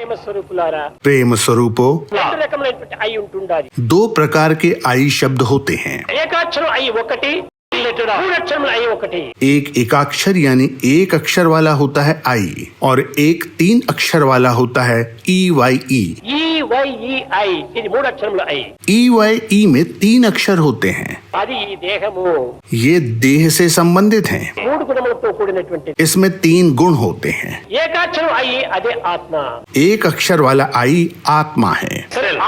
ప్రేమ స్వరూపులారా प्रेम स्वरूपो, రెండు రకములైనటువంటి ఐ ఉంటుండాలి. 2 प्रकार के आई शब्द होते हैं। ఏకాక్షరం ఐ ఒకటి, మూడు అక్షరముల ఐ ఒకటి. एक एकाक्षर यानी एक अक्षर वाला होता है आई और एक 3 अक्षर वाला होता है EYE। EYEI ఇది మూడు అక్షరముల ఐ. EYE में 3 अक्षर होते हैं। అది ఈ దేహము ये देह से संबंधित हैं। మూడు గుణములతో కూడినటువంటి. इसमें 3 गुण होते हैं। ఏకాక్షరం ఐ అదే ఆత్మ. एक अक्षर वाला आई आत्मा है।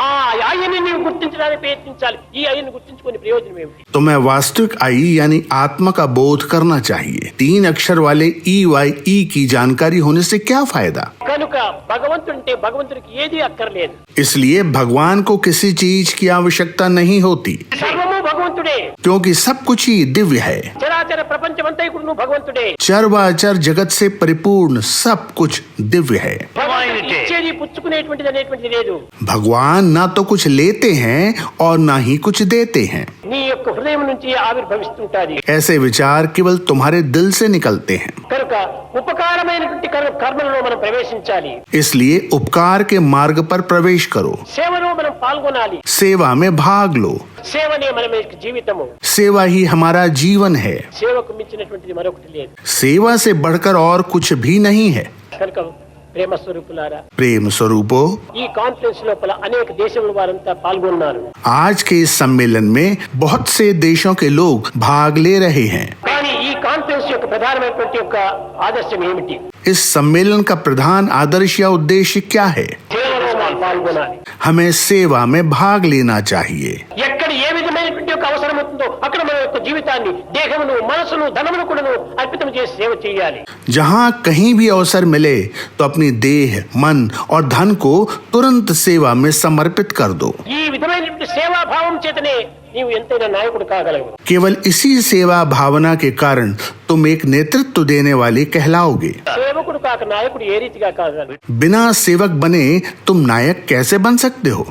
ఆ ఐని నీవు గుర్తించడానికి ప్రయత్నించాలి. ఈ ఐని గుర్తించుకునే ప్రయోజనం ఏమిటి? तो मैं वास्तविक आई यानी आत्मा का बोध करना चाहिए। 3 अक्षर वाले EYE की जानकारी होने से क्या फायदा? కనుక భగవంతుడంటే భగవంతుడికి ఏది అక్కర్లేదు. इसलिए भगवान को किसी चीज की आवश्यकता नहीं होती, సర్వము భగవంతుడే. क्योंकि सब कुछ ही दिव्य है। చరాచర ప్రపంచమంతా కూడా భగవంతుడే. चर व अचर जगत से परिपूर्ण सब कुछ दिव्य है। భగవంతుడికి ఇచ్చేది పుచ్చుకునేటువంటిది అనేటువంటిది లేదు. भगवान ना तो कुछ लेते हैं और ना ही कुछ देते हैं। నీ యొక్క హృదయం నుంచి ఆవిర్భవిస్తుంటాది. ऐसे विचार केवल तुम्हारे दिल से निकलते हैं। కనుక ఉపకారమైనటువంటి కర్మలలో మనం ప్రవేశించాలి. इसलिए उपकार के मार्ग पर प्रवेश करो, సేవలో మనం పాల్గొనాలి. सेवा में भाग लो। సేవనే మన యొక్క జీవితము. सेवा ही हमारा जीवन है। సేవకు మించినటువంటిది మరొకటి లేదు. सेवा से बढ़कर और कुछ भी नहीं है। కనుక ప్రేమ స్వరూపులారా, प्रेम स्वरूपो, ఈ కాన్ఫరెన్స్ లోపల అనేక దేశముల వారంతా పాల్గొన్నారు. आज के इस सम्मेलन में बहुत से देशों के लोग भाग ले रहे हैं। కానీ ఈ కాన్ఫరెన్స్ యొక్క ప్రధానమైనటువంటి యొక్క ఆదర్శం ఏమిటి? इस सम्मेलन का प्रधान आदर्श या उद्देश्य क्या है? సేవలో మనం పాల్గొనాలి. हमें सेवा में भाग लेना चाहिए। ఎక్కడ ఏ విధమైనటువంటి యొక్క అవసరం ఉంటుందో అక్కడ మన యొక్క జీవితాన్ని, దేహమును, మనసును, ధనమును కూడాను అర్పితం చేసి సేవ చేయాలి. जहाँ कहीं भी अवसर मिले तो अपनी देह, मन और धन को तुरंत सेवा में समर्पित कर दो। ఈ విధమైనటువంటి సేవా భావం చేతనే నీవు ఎంతైనా నాయకుడు కాగలవు. केवल इसी सेवा भावना के कारण तुम एक नेतृत्व देने वाले कहलाओगे। సేవకుడు కాక నాయకుడు ఏ రీతిగా కాగలడు? बिना सेवक बने तुम नायक कैसे बन सकते हो?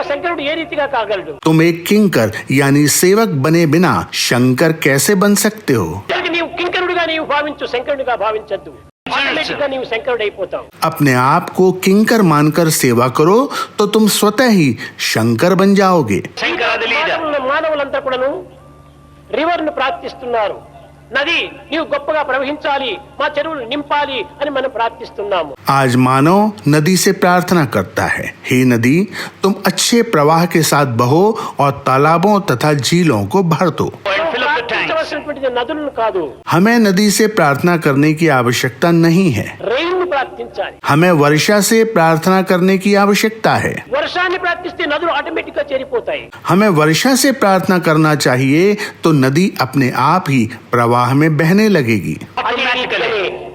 శంకరుడు ఏ రీతిగా కాగలడు? तुम एक किंकर यानी सेवक बने बिना शंकर कैसे बन सकते हो? నీవు కింకరుడిగా నీవు భావించు, శంకరుడిగా భావించద్దు. ఆటోమేటిక్ గా నీవు శంకరుడు అయిపోతావు. अपने आप को किंकर मानकर सेवा करो तो तुम स्वतः ही शंकर बन जाओगे। మానవులంతా కూడాను రివర్ ను ప్రార్థిస్తున్నారు. నది నీవు గొప్పగా ప్రవహించాలి, మా చెరువులు నింపాలి అని మనం ప్రార్థిస్తున్నాము. आज मानव नदी से प्रार्थना करता है, हे नदी तुम अच्छे प्रवाह के साथ बहो और तालाबों तथा झीलों को भर दो। ప్రార్థించవలసినటువంటిది నదులను కాదు, हमें नदी से प्रार्थना करने की आवश्यकता नहीं है, రెయిన్ ను ప్రార్థించాలి. हमें वर्षा से प्रार्थना करने की आवश्यकता है। వర్షాన్ని ప్రార్థిస్తే నదులు ఆటోమేటిక్ గా చేరిపోతాయి. हमें वर्षा से प्रार्थना करना चाहिए तो नदी अपने आप ही प्रवाह में बहने लगेगी।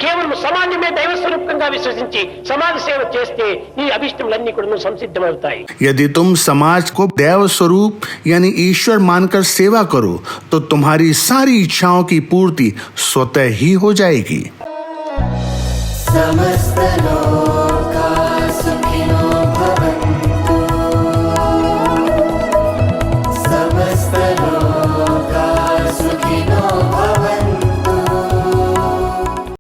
కేవలం సమాజమే దైవ స్వరూపంగా విశ్వసించి సమాజ సేవ చేస్తే నీ అభిష్టములన్నీ కూడా సంసిద్ధమవుతాయి. यदि तुम समाज को दैव स्वरूप यानी ईश्वर मानकर सेवा करो तो तुम्हारी सारी इच्छाओं की पूर्ति स्वतः ही हो जाएगी। समस्त